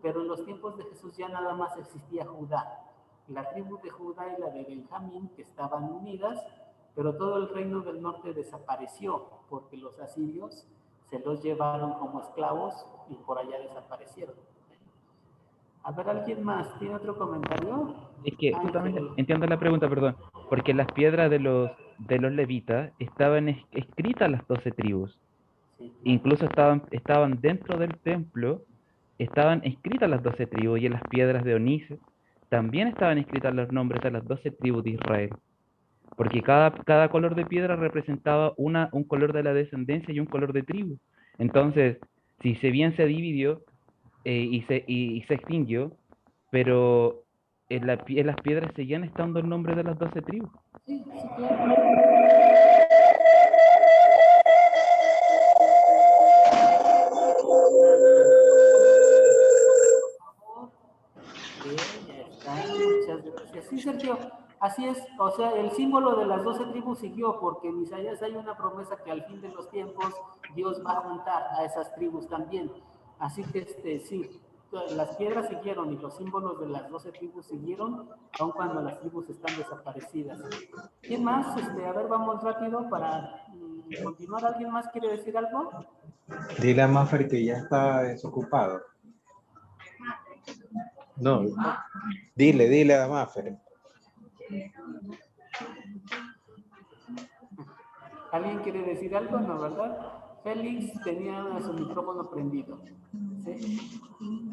pero en los tiempos de Jesús ya nada más existía Judá. La tribu de Judá y la de Benjamín, que estaban unidas, pero todo el reino del norte desapareció porque los asirios se los llevaron como esclavos y por allá desaparecieron. A ver, ¿alguien más tiene otro comentario? Es que justamente entiendo la pregunta, perdón, porque las piedras de los levitas estaban escritas las 12 tribus. Sí. Incluso estaban dentro del templo, estaban escritas las 12 tribus, y en las piedras de onice también estaban escritas los nombres de las 12 tribus de Israel. Porque cada color de piedra representaba un color de la descendencia y un color de tribu. Entonces, si bien se dividió y se extinguió, pero en las piedras seguían estando el nombre de las 12 tribus. Sí, sí, claro. Ya está, muchas gracias. Sí, Sergio, así es, o sea, el símbolo de las 12 tribus siguió, porque en Isaías hay una promesa que al fin de los tiempos Dios va a juntar a esas tribus también. Así que sí, las piedras siguieron y los símbolos de las 12 tribus siguieron, aun cuando las tribus están desaparecidas. ¿Quién más? A ver, vamos rápido para continuar. ¿Alguien más quiere decir algo? Dile a Maffer que ya está desocupado. No, dile a Mafer. ¿Alguien quiere decir algo? No, ¿verdad? Félix tenía su micrófono prendido. ¿Sí?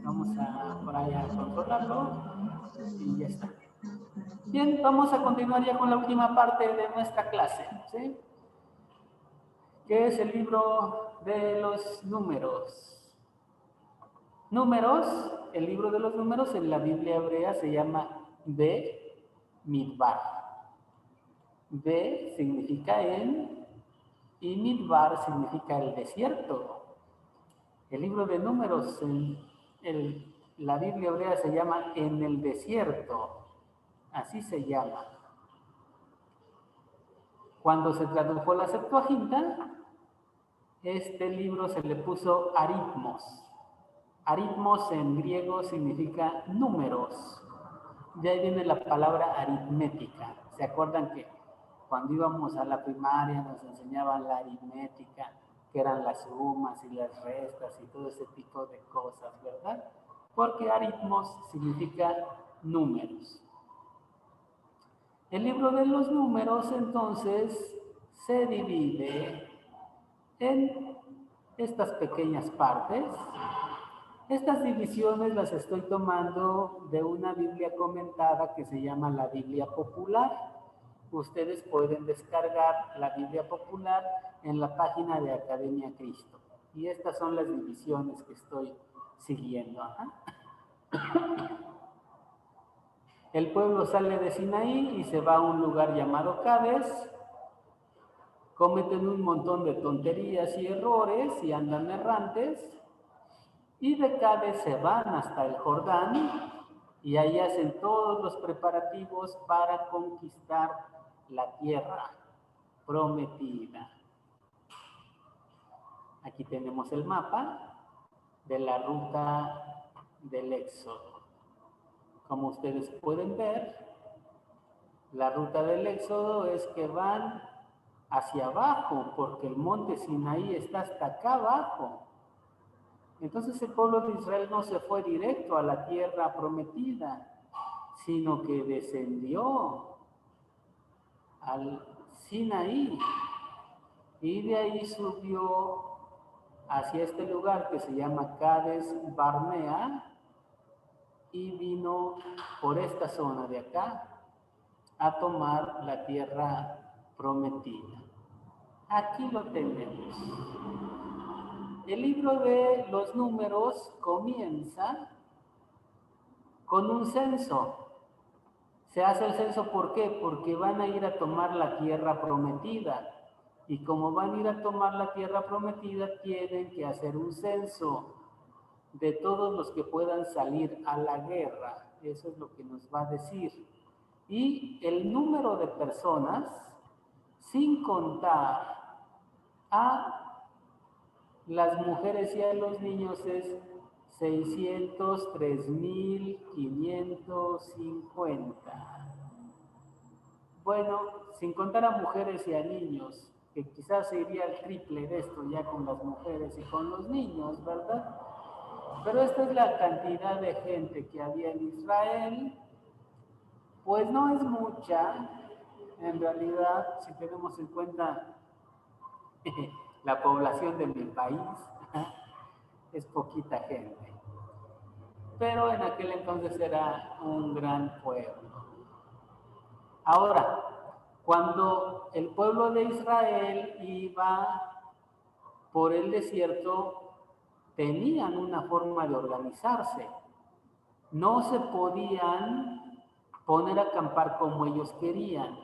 Vamos a por ahí a controlarlo y ya está. Bien, vamos a continuar ya con la última parte de nuestra clase, ¿sí? Que es el libro de los números. Números, el libro de los números en la Biblia hebrea se llama Be-Midbar. Be significa en y Midbar significa el desierto. El libro de números en la Biblia hebrea se llama En el desierto. Así se llama. Cuando se tradujo la Septuaginta, este libro se le puso aritmos. Aritmos en griego significa números. De ahí viene la palabra aritmética. ¿Se acuerdan que cuando íbamos a la primaria nos enseñaban la aritmética, que eran las sumas y las restas y todo ese tipo de cosas, ¿verdad? Porque aritmos significa números. El libro de los números, entonces, se divide en estas pequeñas partes. Estas divisiones las estoy tomando de una Biblia comentada que se llama la Biblia Popular. Ustedes pueden descargar la Biblia Popular en la página de Academia Cristo. Y estas son las divisiones que estoy siguiendo. El pueblo sale de Sinaí y se va a un lugar llamado Cades. Cometen un montón de tonterías y errores y andan errantes. Y de Cades se van hasta el Jordán y ahí hacen todos los preparativos para conquistar la tierra prometida. Aquí tenemos el mapa de la ruta del Éxodo. Como ustedes pueden ver, la ruta del Éxodo es que van hacia abajo, porque el monte Sinaí está hasta acá abajo. Entonces el pueblo de Israel no se fue directo a la tierra prometida, sino que descendió al Sinaí y de ahí subió hacia este lugar que se llama Cades Barnea y vino por esta zona de acá a tomar la tierra prometida. Aquí lo tenemos. El libro de los números comienza con un censo. Se hace el censo, ¿por qué? Porque van a ir a tomar la tierra prometida. Y como van a ir a tomar la tierra prometida, tienen que hacer un censo de todos los que puedan salir a la guerra. Eso es lo que nos va a decir. Y el número de personas, sin contar a las mujeres y a los niños, es 603,550. Bueno, sin contar a mujeres y a niños, que quizás sería el triple de esto ya con las mujeres y con los niños, ¿verdad? Pero esta es la cantidad de gente que había en Israel. Pues no es mucha, en realidad, si tenemos en cuenta la población de mi país, es poquita gente. Pero en aquel entonces era un gran pueblo. Ahora, cuando el pueblo de Israel iba por el desierto, tenían una forma de organizarse. No se podían poner a acampar como ellos querían,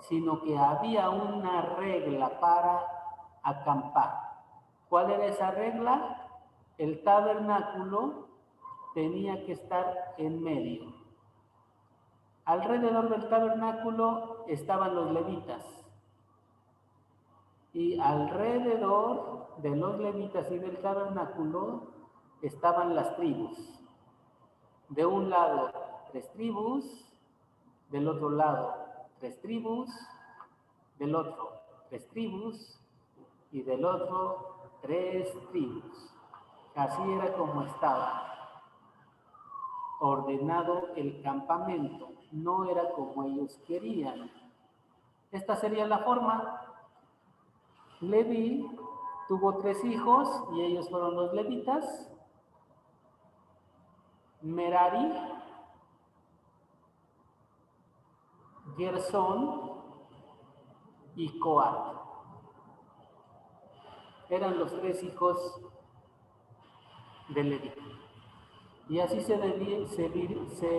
sino que había una regla para acampar. ¿Cuál era esa regla? El tabernáculo tenía que estar en medio. Alrededor del tabernáculo estaban los levitas. Y alrededor de los levitas y del tabernáculo estaban las tribus. De un lado, 3 tribus, del otro lado, 3 tribus, del otro, 3 tribus, y del otro, 3 tribus. Así era como estaba. ordenado el campamento. No era como ellos querían. Esta sería la forma. Leví tuvo 3 hijos y ellos fueron los levitas. Merari, Gersón y Coat. Eran los 3 hijos de Leví. Y así se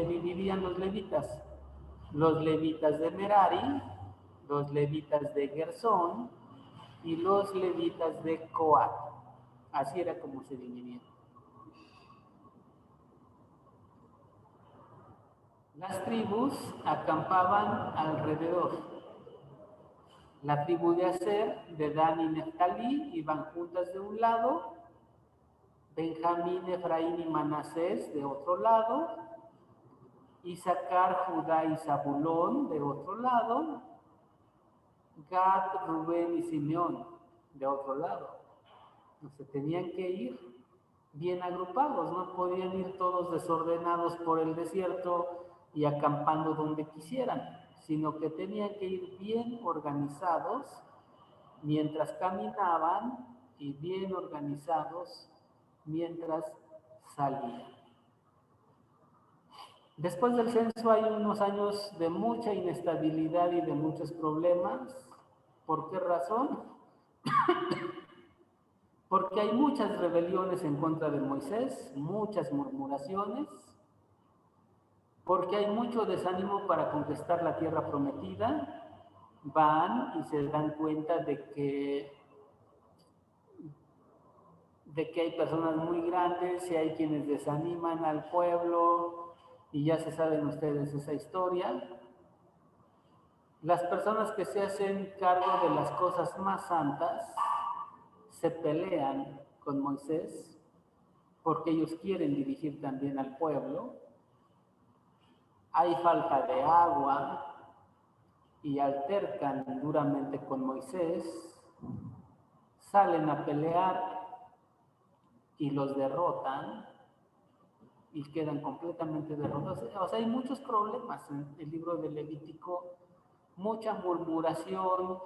dividían los levitas. Los levitas de Merari, los levitas de Gersón y los levitas de Coat. Así era como se dividían. Las tribus acampaban alrededor. La tribu de Aser, de Dan y Neftalí iban juntas de un lado, Benjamín, Efraín y Manasés de otro lado, Isaacar, Judá y Zabulón de otro lado, Gad, Rubén y Simeón de otro lado. Se tenían que ir bien agrupados, no podían ir todos desordenados por el desierto y acampando donde quisieran, sino que tenían que ir bien organizados mientras caminaban y bien organizados mientras salían. Después del censo hay unos años de mucha inestabilidad y de muchos problemas. ¿Por qué razón? Porque hay muchas rebeliones en contra de Moisés, muchas murmuraciones, porque hay mucho desánimo para conquistar la tierra prometida. Van y se dan cuenta de que hay personas muy grandes y hay quienes desaniman al pueblo, y ya se saben ustedes esa historia. Las personas que se hacen cargo de las cosas más santas se pelean con Moisés porque ellos quieren dirigir también al pueblo. Hay falta de agua y altercan duramente con Moisés, salen a pelear y los derrotan y quedan completamente derrotados. O sea, hay muchos problemas en el libro de Levítico, mucha murmuración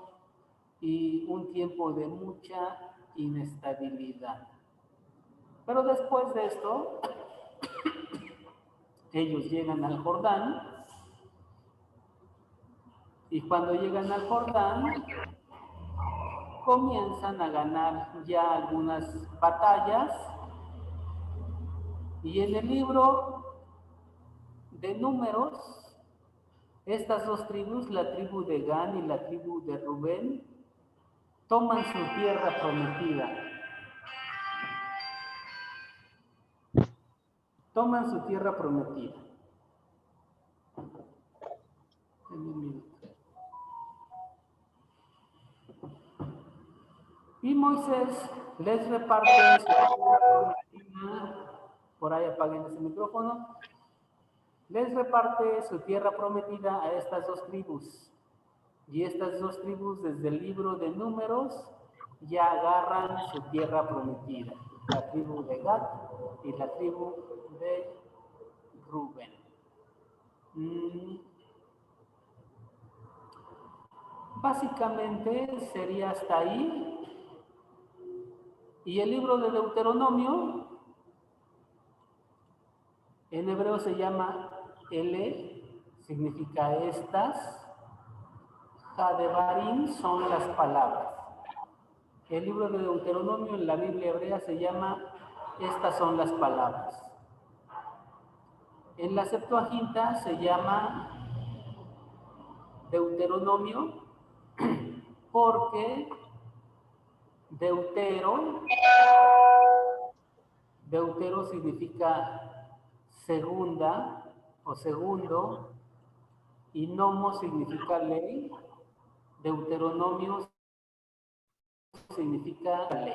y un tiempo de mucha inestabilidad. Pero después de esto, ellos llegan al Jordán, y cuando llegan al Jordán, comienzan a ganar ya algunas batallas, y en el libro de Números, estas 2 tribus, la tribu de Gad y la tribu de Rubén, toman su tierra prometida. Toman su tierra prometida. Y Moisés les reparte su tierra prometida. Por ahí apaguen ese micrófono. Les reparte su tierra prometida a estas 2 tribus. Y estas 2 tribus, desde el libro de Números, ya agarran su tierra prometida. La tribu de Gad y la tribu de Rubén. Básicamente sería hasta ahí. Y el libro de Deuteronomio, en hebreo se llama Ele, significa estas. Hadebarim son las palabras. El libro de Deuteronomio en la Biblia hebrea se llama Estas son las palabras. En la Septuaginta se llama Deuteronomio porque Deutero significa segunda o segundo, y nomo significa ley. Deuteronomio significa ley.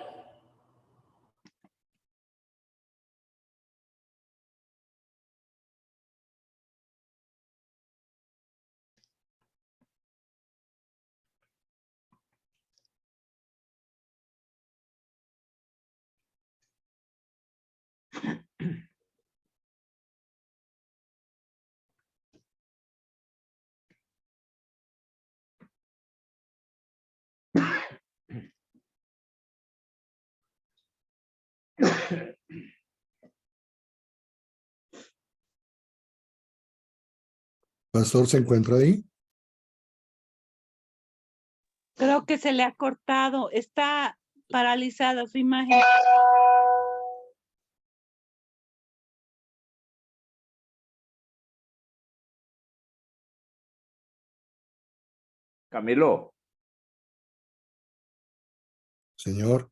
Pastor, ¿se encuentra ahí? Creo que se le ha cortado. Está paralizada su imagen. Camilo, Señor,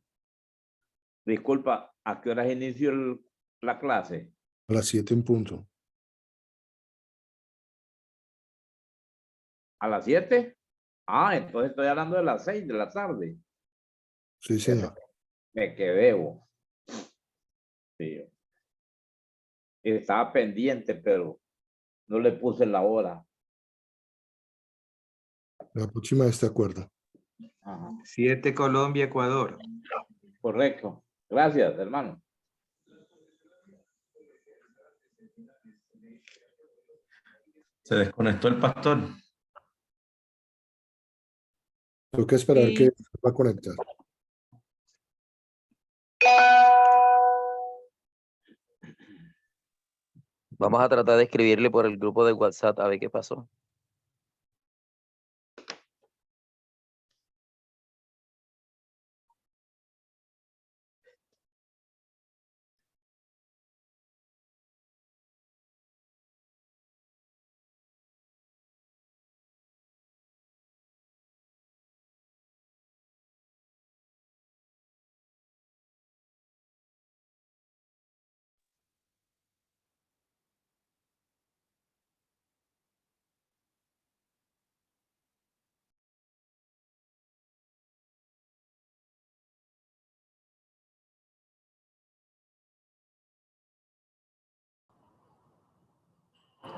disculpa, ¿a qué horas inició la clase? a las 7 en punto. ¿A las 7? Ah, entonces estoy hablando de las 6 de la tarde. Sí, señor. Me quedé, bo. Sí. Estaba pendiente, pero no le puse la hora. La próxima vez te acuerdo. Ajá. 7 Colombia, Ecuador. Correcto. Gracias, hermano. Se desconectó el pastor. Tengo que esperar Sí. que se va a conectar. Vamos a tratar de escribirle por el grupo de WhatsApp a ver qué pasó.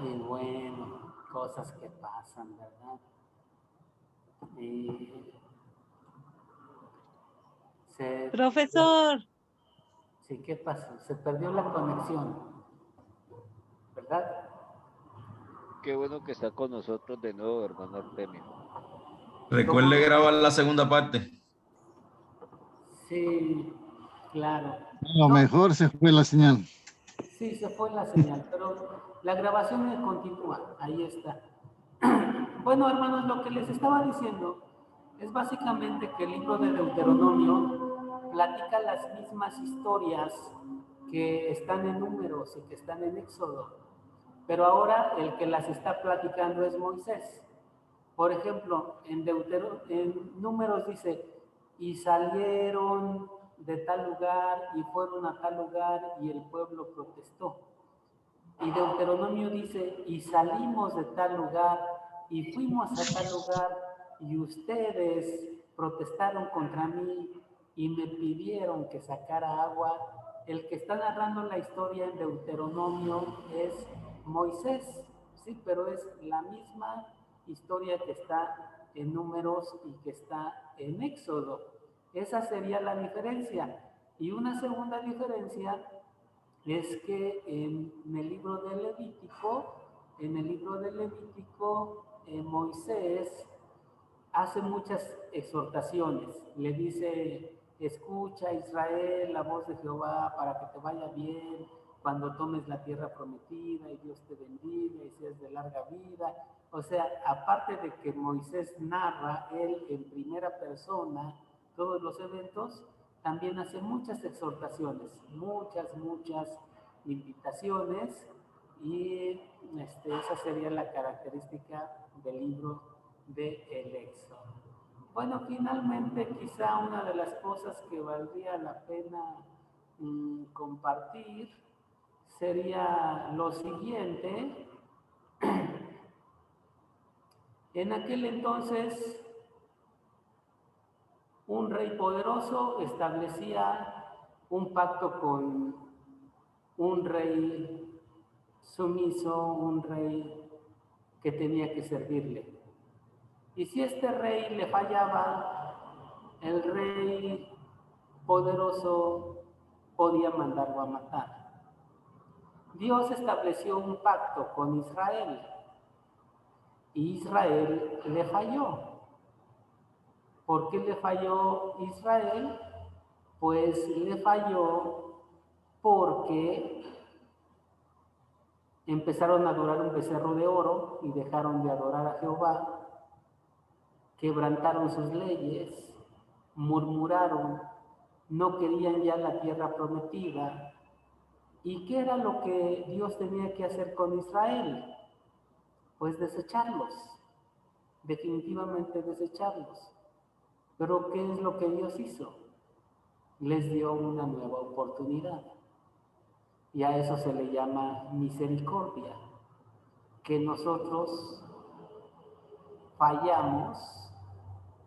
Y bueno, cosas que pasan, ¿verdad? Y Profesor. Sí, ¿qué pasó? Se perdió la conexión, ¿verdad? Qué bueno que está con nosotros de nuevo, hermano Artemio. Recuerde grabar la segunda parte. Sí, claro. A lo mejor se fue la señal. Sí, se fue la señal, pero la grabación continúa. Ahí está. Bueno, hermanos, lo que les estaba diciendo es básicamente que el libro de Deuteronomio platica las mismas historias que están en Números y que están en Éxodo, pero ahora el que las está platicando es Moisés. Por ejemplo, en Números dice, y salieron de tal lugar y fueron a tal lugar y el pueblo protestó. Y Deuteronomio dice, y salimos de tal lugar y fuimos a tal lugar y ustedes protestaron contra mí y me pidieron que sacara agua. El que está narrando la historia en Deuteronomio es Moisés, sí, pero es la misma historia que está en Números y que está en Éxodo. Esa sería la diferencia. Y una segunda diferencia es que en el libro de Levítico, Moisés hace muchas exhortaciones. Le dice, escucha Israel la voz de Jehová para que te vaya bien cuando tomes la tierra prometida y Dios te bendiga y seas de larga vida. O sea, aparte de que Moisés narra él en primera persona todos los eventos, también hace muchas exhortaciones, muchas invitaciones, y esa sería la característica del libro de El Éxodo. Bueno, finalmente quizá una de las cosas que valdría la pena compartir sería lo siguiente. En aquel entonces, un rey poderoso establecía un pacto con un rey sumiso, un rey que tenía que servirle. Y si este rey le fallaba, el rey poderoso podía mandarlo a matar. Dios estableció un pacto con Israel y Israel le falló. ¿Por qué le falló Israel? Pues le falló porque empezaron a adorar un becerro de oro y dejaron de adorar a Jehová, quebrantaron sus leyes, murmuraron, no querían ya la tierra prometida. ¿Y qué era lo que Dios tenía que hacer con Israel? Pues desecharlos, definitivamente desecharlos. Pero ¿qué es lo que Dios hizo? Les dio una nueva oportunidad. Y a eso se le llama misericordia, que nosotros fallamos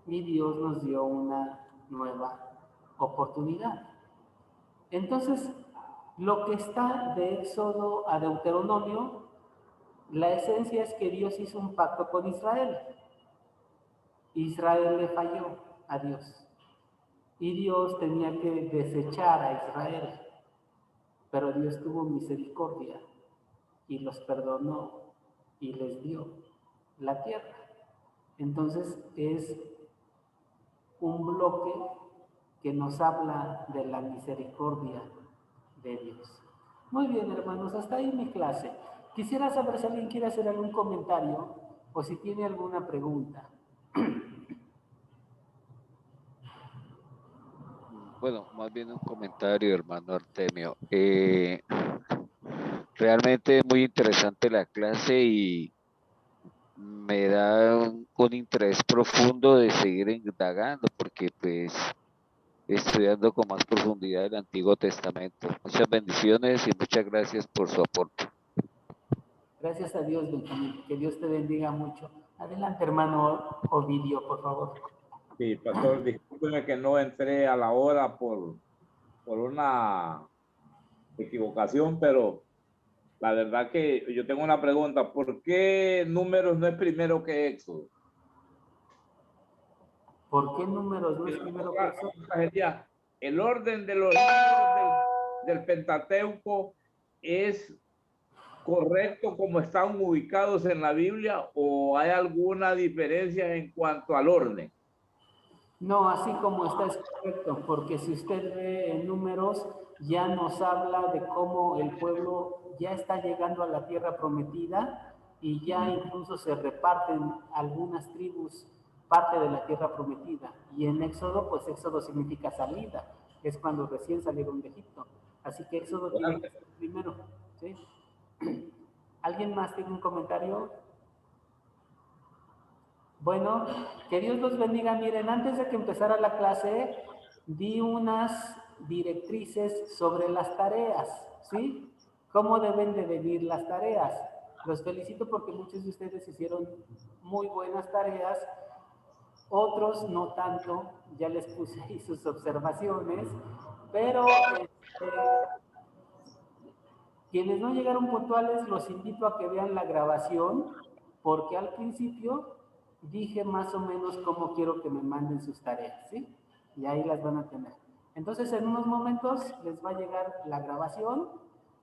y Dios nos dio una nueva oportunidad. Entonces, lo que está de Éxodo a Deuteronomio, la esencia es que Dios hizo un pacto con Israel. Israel le falló a Dios. Y Dios tenía que desechar a Israel. Pero Dios tuvo misericordia y los perdonó y les dio la tierra. Entonces es un bloque que nos habla de la misericordia de Dios. Muy bien, hermanos, hasta ahí mi clase. Quisiera saber si alguien quiere hacer algún comentario o si tiene alguna pregunta. Bueno, más bien un comentario, hermano Artemio. Realmente muy interesante la clase y me da un interés profundo de seguir indagando porque pues estudiando con más profundidad el Antiguo Testamento. Muchas bendiciones y muchas gracias por su aporte. Gracias a Dios, Benjamín. Que Dios te bendiga mucho. Adelante, hermano Ovidio, por favor. Sí, pastor, discúlpeme que no entré a la hora por una equivocación, pero la verdad que yo tengo una pregunta. ¿Por qué Números no es primero que Éxodo? ¿Por qué Números no es primero que Éxodo? Sería, el orden de los libros del Pentateuco es correcto como están ubicados en la Biblia o hay alguna diferencia en cuanto al orden? No, así como está es correcto, porque si usted ve en Números, ya nos habla de cómo el pueblo ya está llegando a la tierra prometida y ya incluso se reparten algunas tribus parte de la tierra prometida. Y en Éxodo, pues Éxodo significa salida, es cuando recién salieron de Egipto. Así que Éxodo tiene que ser primero, ¿sí? ¿Alguien más tiene un comentario? Bueno, que Dios los bendiga. Miren, antes de que empezara la clase, di unas directrices sobre las tareas, ¿sí? ¿Cómo deben de venir las tareas? Los felicito porque muchos de ustedes hicieron muy buenas tareas, otros no tanto, ya les puse ahí sus observaciones, pero quienes no llegaron puntuales, los invito a que vean la grabación, porque al principio dije más o menos cómo quiero que me manden sus tareas, ¿sí? Y ahí las van a tener. Entonces, en unos momentos les va a llegar la grabación,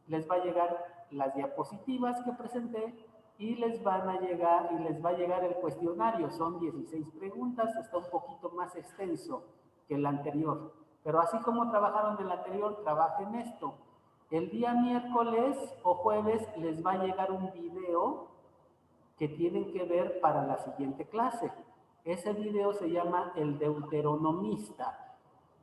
les va a llegar las diapositivas que presenté y les va a llegar el cuestionario. Son 16 preguntas, está un poquito más extenso que el anterior. Pero así como trabajaron el anterior, trabajen esto. El día miércoles o jueves les va a llegar un video que tienen que ver para la siguiente clase. Ese video se llama El Deuteronomista.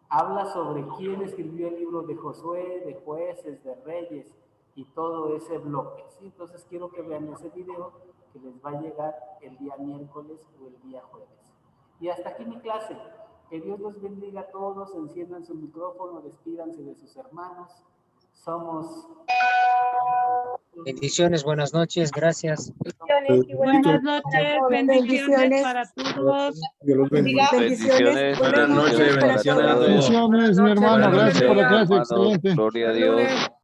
Habla sobre quién escribió el libro de Josué, de Jueces, de Reyes y todo ese bloque, ¿sí? Entonces quiero que vean ese video que les va a llegar el día miércoles o el día jueves. Y hasta aquí mi clase. Que Dios los bendiga a todos, enciendan su micrófono, despídanse de sus hermanos. Somos... Bendiciones, buenas noches, gracias. Buenas noches, bendiciones para todos. Dios los bendiga. Bendiciones, buenas noches, bendiciones a todos. Bendiciones, mi hermano. Buenas Gracias por la noches, clase. hermanos. Excelente. Gloria a Dios.